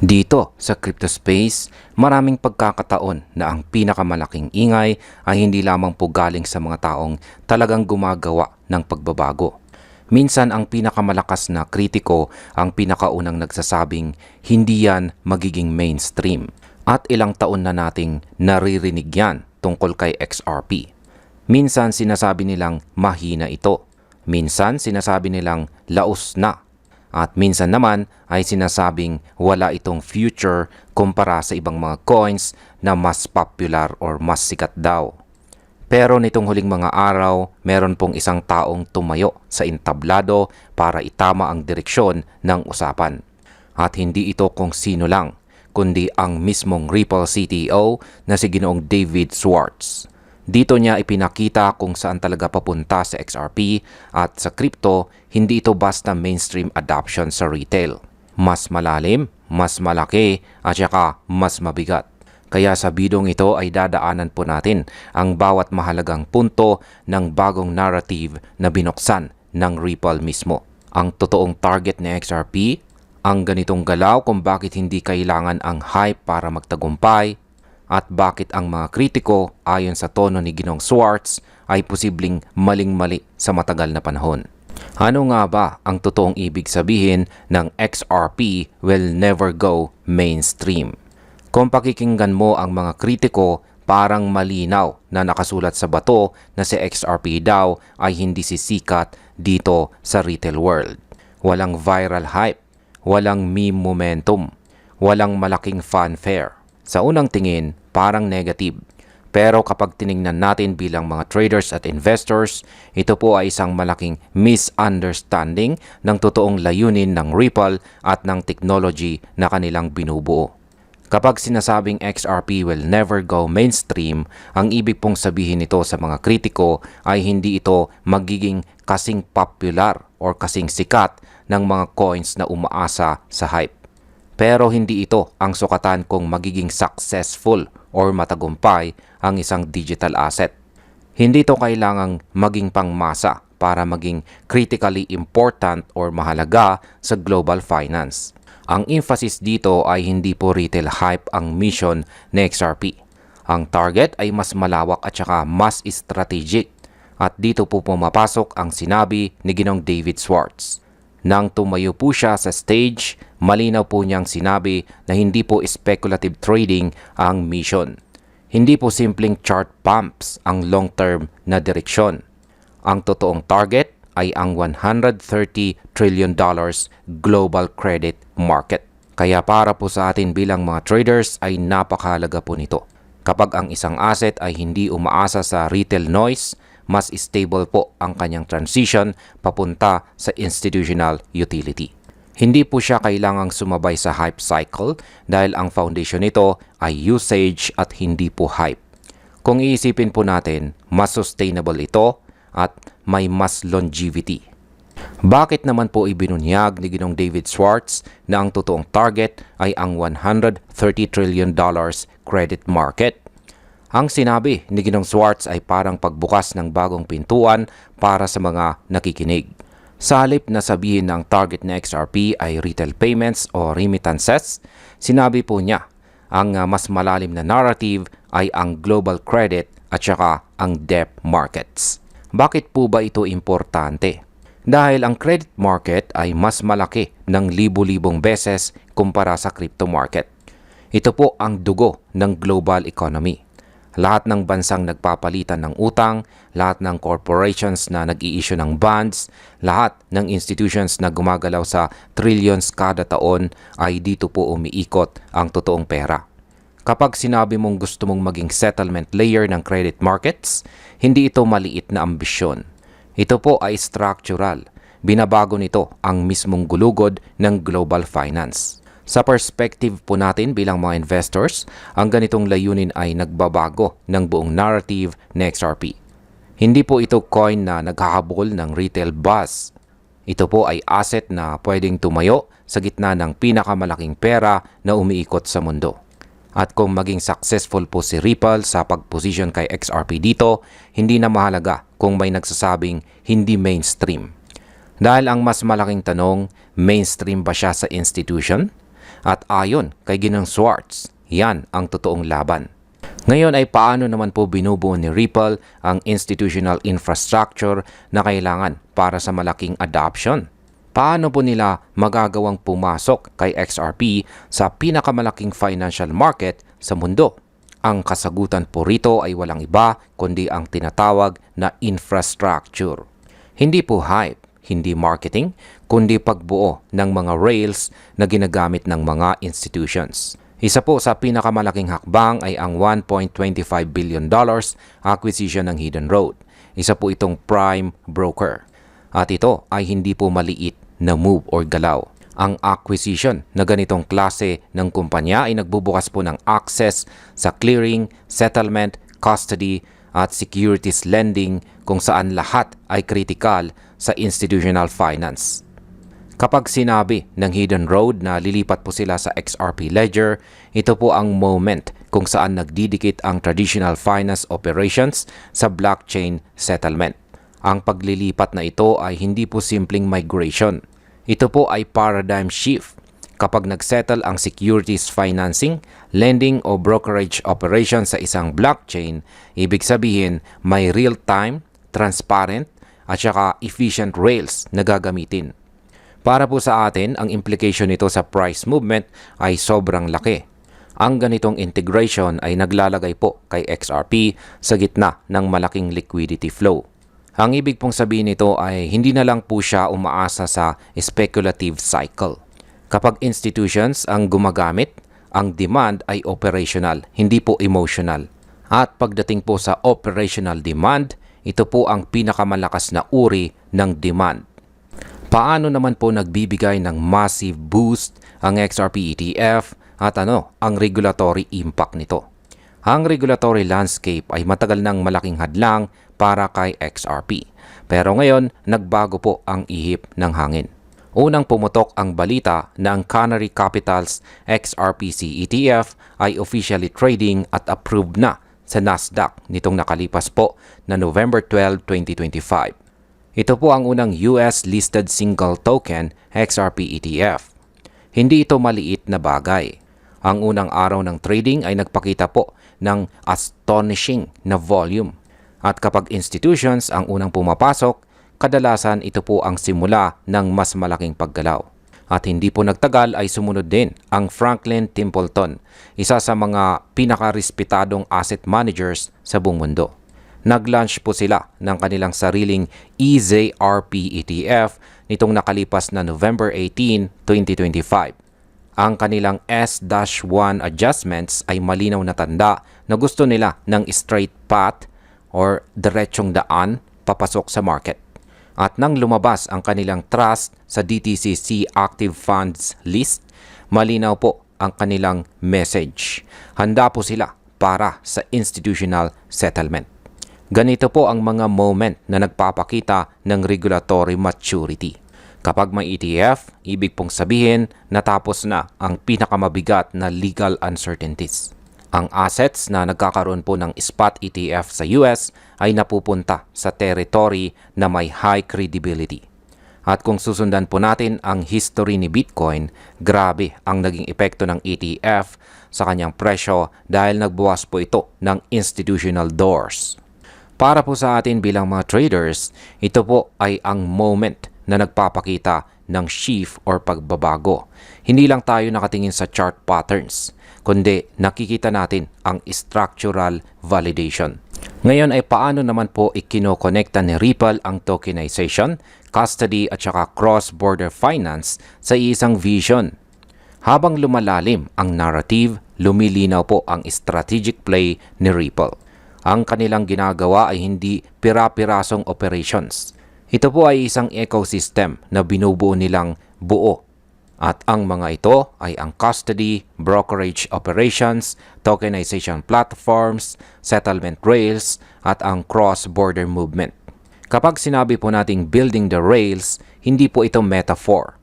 Dito sa crypto space, maraming pagkakataon na ang pinakamalaking ingay ay hindi lamang po galing sa mga taong talagang gumagawa ng pagbabago. Minsan ang pinakamalakas na kritiko ang pinakaunang nagsasabing hindi yan magiging mainstream. At ilang taon na nating naririnig yan tungkol kay XRP. Minsan sinasabi nilang mahina ito. Minsan sinasabi nilang laos na. At minsan naman ay sinasabing wala itong future kumpara sa ibang mga coins na mas popular or mas sikat daw. Pero nitong huling mga araw, meron pong isang taong tumayo sa entablado para itama ang direksyon ng usapan. At hindi ito kung sino lang, kundi ang mismong Ripple CTO na si Ginoong David Schwartz. Dito niya ipinakita kung saan talaga papunta sa XRP at sa crypto, hindi ito basta mainstream adoption sa retail. Mas malalim, mas malaki at saka mas mabigat. Kaya sa bidong ito ay dadaanan po natin ang bawat mahalagang punto ng bagong narrative na binuksan ng Ripple mismo. Ang totoong target ni XRP, ang ganitong galaw kung bakit hindi kailangan ang hype para magtagumpay, at bakit ang mga kritiko ayon sa tono ni Ginoong Schwartz ay posibleng maling-mali sa matagal na panahon. Ano nga ba ang totoong ibig sabihin ng XRP will never go mainstream? Kung pakikinggan mo ang mga kritiko, parang malinaw na nakasulat sa bato na si XRP daw ay hindi sisikat dito sa retail world. Walang viral hype, walang meme momentum, walang malaking fanfare. Sa unang tingin, parang negative. Pero kapag tiningnan natin bilang mga traders at investors, ito po ay isang malaking misunderstanding ng totoong layunin ng Ripple at ng technology na kanilang binubuo. Kapag sinasabing XRP will never go mainstream, ang ibig pong sabihin nito sa mga kritiko ay hindi ito magiging kasing popular or kasing sikat ng mga coins na umaasa sa hype. Pero hindi ito ang sukatan kung magiging successful or matagumpay ang isang digital asset. Hindi ito kailangang maging pangmasa para maging critically important or mahalaga sa global finance. Ang emphasis dito ay hindi po retail hype ang mission ng XRP. Ang target ay mas malawak at saka mas strategic. At dito po pumapasok ang sinabi ni Ginoong David Schwartz. Nang tumayo po siya sa stage, malinaw po niyang sinabi na hindi po speculative trading ang mission. Hindi po simpleng chart pumps ang long-term na direksyon. Ang totoong target ay ang $130 trillion global credit market. Kaya para po sa atin bilang mga traders ay napakahalaga po nito. Kapag ang isang asset ay hindi umaasa sa retail noise, mas stable po ang kanyang transition papunta sa institutional utility. Hindi po siya kailangang sumabay sa hype cycle dahil ang foundation nito ay usage at hindi po hype. Kung iisipin po natin, mas sustainable ito at may mas longevity. Bakit naman po ibinunyag ni Ginoong David Schwartz na ang totoong target ay ang $130 trillion credit market? Ang sinabi ni Ginoong Schwartz ay parang pagbukas ng bagong pintuan para sa mga nakikinig. Sa halip na sabihin ng target na XRP ay retail payments o remittances, sinabi po niya ang mas malalim na narrative ay ang global credit at saka ang debt markets. Bakit po ba ito importante? Dahil ang credit market ay mas malaki ng libu-libong beses kumpara sa crypto market. Ito po ang dugo ng global economy. Lahat ng bansang nagpapalitan ng utang, lahat ng corporations na nag-i-issue ng bonds, lahat ng institutions na gumagalaw sa trillions kada taon ay dito po umiikot ang totoong pera. Kapag sinabi mong gusto mong maging settlement layer ng credit markets, hindi ito maliit na ambisyon. Ito po ay structural. Binabago nito ang mismong gulugod ng global finance. Sa perspective po natin bilang mga investors, ang ganitong layunin ay nagbabago ng buong narrative ng XRP. Hindi po ito coin na naghahabol ng retail buzz. Ito po ay asset na pwedeng tumayo sa gitna ng pinakamalaking pera na umiikot sa mundo. At kung maging successful po si Ripple sa pag-position kay XRP dito, hindi na mahalaga kung may nagsasabing hindi mainstream. Dahil ang mas malaking tanong, mainstream ba siya sa institution? At ayon kay Ginang Swartz, yan ang totoong laban. Ngayon ay paano naman po binubuo ni Ripple ang institutional infrastructure na kailangan para sa malaking adoption? Paano po nila magagawang pumasok kay XRP sa pinakamalaking financial market sa mundo? Ang kasagutan po rito ay walang iba kundi ang tinatawag na infrastructure. Hindi po hype, hindi marketing, kundi pagbuo ng mga rails na ginagamit ng mga institutions. Isa po sa pinakamalaking hakbang ay ang $1.25 billion acquisition ng Hidden Road. Isa po itong prime broker. At ito ay hindi po maliit na move or galaw. Ang acquisition na ganitong klase ng kumpanya ay nagbubukas po ng access sa clearing, settlement, custody at securities lending kung saan lahat ay kritikal sa institutional finance. Kapag sinabi ng Hidden Road na lilipat po sila sa XRP Ledger, ito po ang moment kung saan nagdidikit ang traditional finance operations sa blockchain settlement. Ang paglilipat na ito ay hindi po simpleng migration. Ito po ay paradigm shift. Kapag nagsettle ang securities financing, lending o brokerage operation sa isang blockchain, ibig sabihin may real-time, transparent at saka efficient rails na gagamitin. Para po sa atin, ang implication nito sa price movement ay sobrang laki. Ang ganitong integration ay naglalagay po kay XRP sa gitna ng malaking liquidity flow. Ang ibig pong sabihin nito ay hindi na lang po siya umaasa sa speculative cycle. Kapag institutions ang gumagamit, ang demand ay operational, hindi po emotional. At pagdating po sa operational demand, ito po ang pinakamalakas na uri ng demand. Paano naman po nagbibigay ng massive boost ang XRP ETF at ang regulatory impact nito? Ang regulatory landscape ay matagal nang malaking hadlang para kay XRP. Pero ngayon, nagbago po ang ihip ng hangin. Unang pumutok ang balita na ang Canary Capital's XRPC ETF ay officially trading at approved na sa Nasdaq nitong nakalipas po na November 12, 2025. Ito po ang unang US-listed single token XRP ETF. Hindi ito maliit na bagay. Ang unang araw ng trading ay nagpakita po ng astonishing na volume. At kapag institutions ang unang pumapasok, kadalasan ito po ang simula ng mas malaking paggalaw. At hindi po nagtagal ay sumunod din ang Franklin Templeton, isa sa mga pinakarespetadong asset managers sa buong mundo. Nag-launch po sila ng kanilang sariling EZRP ETF nitong nakalipas na November 18, 2025. Ang kanilang S-1 adjustments ay malinaw na tanda na gusto nila ng straight path or diretsong daan papasok sa market. At nang lumabas ang kanilang trust sa DTCC Active Funds list, malinaw po ang kanilang message. Handa po sila para sa institutional settlement. Ganito po ang mga moment na nagpapakita ng regulatory maturity. Kapag may ETF, ibig pong sabihin natapos na ang pinakamabigat na legal uncertainties. Ang assets na nagkakaroon po ng spot ETF sa US ay napupunta sa territory na may high credibility. At kung susundan po natin ang history ni Bitcoin, grabe ang naging epekto ng ETF sa kanyang presyo dahil nagbuwas po ito ng institutional doors. Para po sa atin bilang mga traders, ito po ay ang moment na nagpapakita ng shift or pagbabago. Hindi lang tayo nakatingin sa chart patterns, kundi nakikita natin ang structural validation. Ngayon ay paano naman po ikinokonekta ni Ripple ang tokenization, custody at saka cross-border finance sa isang vision. Habang lumalalim ang narrative, lumilinaw po ang strategic play ni Ripple. Ang kanilang ginagawa ay hindi pira-pirasong operations. Ito po ay isang ecosystem na binubuo nilang buo. At ang mga ito ay ang custody, brokerage operations, tokenization platforms, settlement rails, at ang cross-border movement. Kapag sinabi po nating building the rails, hindi po ito metaphor.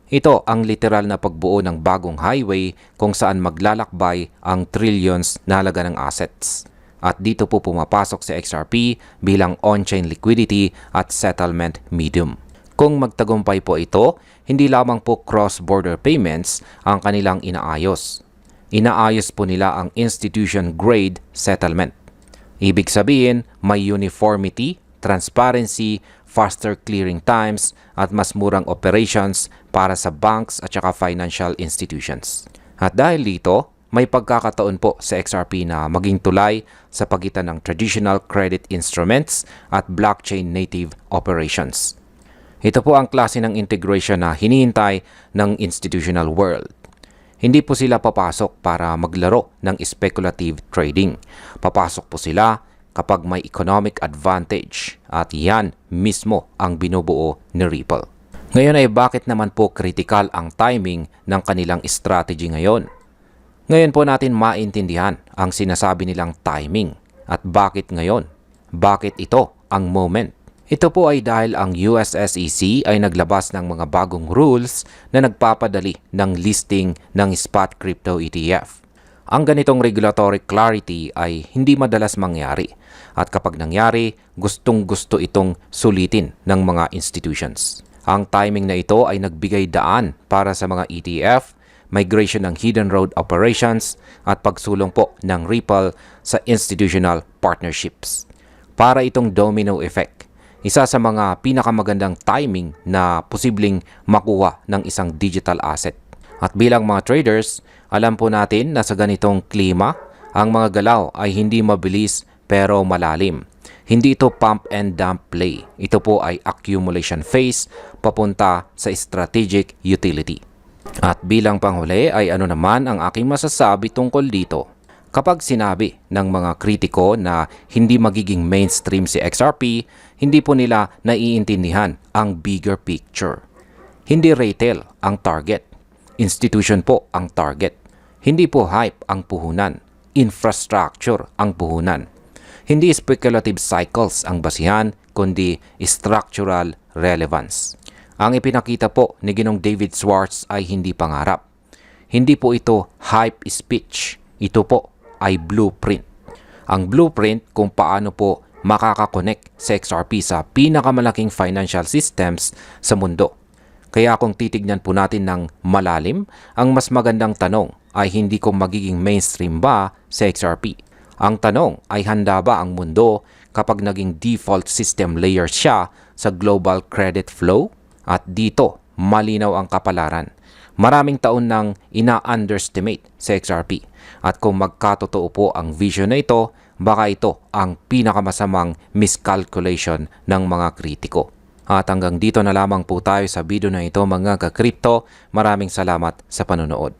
Ito ang literal na pagbuo ng bagong highway kung saan maglalakbay ang trillions na halaga ng assets. At dito po pumapasok si XRP bilang on-chain liquidity at settlement medium. Kung magtagumpay po ito, hindi lamang po cross-border payments ang kanilang inaayos. Inaayos po nila ang institution-grade settlement. Ibig sabihin, may uniformity, transparency, faster clearing times, at mas murang operations para sa banks at saka financial institutions. At dahil dito, may pagkakataon po sa XRP na maging tulay sa pagitan ng traditional credit instruments at blockchain native operations. Ito po ang klase ng integration na hinihintay ng institutional world. Hindi po sila papasok para maglaro ng speculative trading. Papasok po sila kapag may economic advantage at yan mismo ang binubuo ni Ripple. Ngayon ay bakit naman po critical ang timing ng kanilang strategy ngayon? Ngayon po natin maintindihan ang sinasabi nilang timing at bakit ngayon. Bakit ito ang moment? Ito po ay dahil ang US SEC ay naglabas ng mga bagong rules na nagpapadali ng listing ng spot crypto ETF. Ang ganitong regulatory clarity ay hindi madalas mangyari at kapag nangyari, gustong-gusto itong sulitin ng mga institutions. Ang timing na ito ay nagbigay daan para sa mga ETF, migration ng hidden road operations at pagsulong po ng Ripple sa institutional partnerships. Para itong domino effect, isa sa mga pinakamagandang timing na posibleng makuha ng isang digital asset. At bilang mga traders, alam po natin na sa ganitong klima, ang mga galaw ay hindi mabilis pero malalim. Hindi ito pump and dump play. Ito po ay accumulation phase papunta sa strategic utility. At bilang panghuli ay ano naman ang aking masasabi tungkol dito. Kapag sinabi ng mga kritiko na hindi magiging mainstream si XRP, hindi po nila naiintindihan ang bigger picture. Hindi retail ang target. Institution po ang target. Hindi po hype ang puhunan. Infrastructure ang puhunan. Hindi speculative cycles ang basihan, kundi structural relevance. Ang ipinakita po ni Ginong David Schwartz ay hindi pangarap. Hindi po ito hype speech. Ito po ay blueprint. Ang blueprint kung paano po makakakonect sa XRP sa pinakamalaking financial systems sa mundo. Kaya kung titignan po natin ng malalim, ang mas magandang tanong ay hindi kung magiging mainstream ba sa XRP. Ang tanong ay handa ba ang mundo kapag naging default system layer siya sa global credit flow? At dito, malinaw ang kapalaran. Maraming taon nang ina-underestimate sa XRP. At kung magkatotoo po ang vision na ito, baka ito ang pinakamasamang miscalculation ng mga kritiko. At hanggang dito na lamang po tayo sa video na ito mga ka-crypto. Maraming salamat sa panonood.